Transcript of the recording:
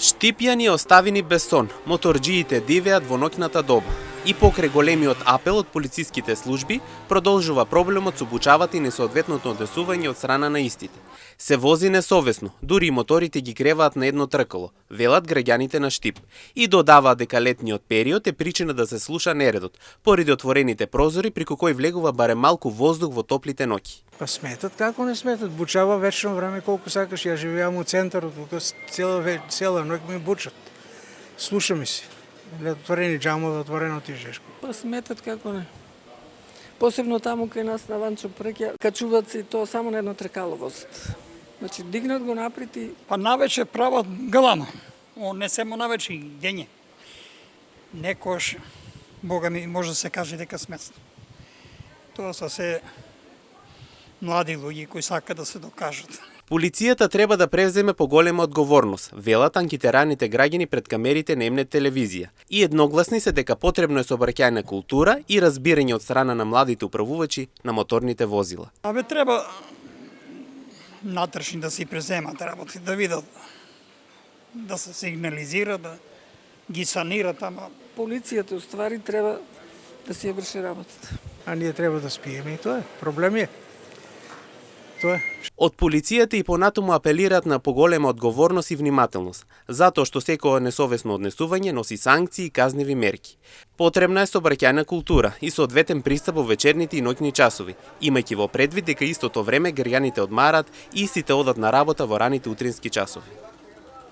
Штипјани оставени без сон, моторџиите дивеат во ноќната доба. И покрај големиот апел од полициските служби, продолжува проблемот со бучавата и несоодветното однесување од страна на истите. Се вози несовесно, дури и моторите ги греваат на едно тркало, велат граѓаните на Штип. И додаваат дека летниот период е причина да се слуша нередот, поради отворените прозори преку кои влегува барем малку воздух во топлите ноќи. Па сметат, како не сметат, бучава вечно време колку сакаш, ја живеам у центарот, тука цела ноќ ми бучат. Слушаме си. Отворени џамови, отворено тижешко. Па сметат како не. Посебно таму кај нас на Ванчо Прекја, качуваат се тоа само на едно тркало возат. Значи дигнат го напред и... Па навече прават галама. Не само навече и дење. Некош, Бога ми, може да се каже дека сметно. Тоа са се млади луѓе кои сакаат да се докажат. Полицијата треба да превземе поголема одговорност, велат анкетираните граѓани пред камерите на Емнет телевизија. И едногласни се дека потребно е сообраќајна култура и разбирање од страна на младите управувачи на моторните возила. Абе треба натрешни да си преземат работи, да видат, да се сигнализира, да ги санират, ама Полицијата уствари треба да си ја врши работата. А ние треба да спиеме и тоа е. Проблем е. Тоа е. Од полицијата и понатаму апелираат на поголема одговорност и внимателност, затоа што секое несовесно однесување носи санкции и казневи мерки. Потребна е сообраќајна култура и соодветен пристап во вечерните и ноќни часови, имајќи во предвид дека истото време граѓаните одмараат и истите одат на работа во раните утрински часови.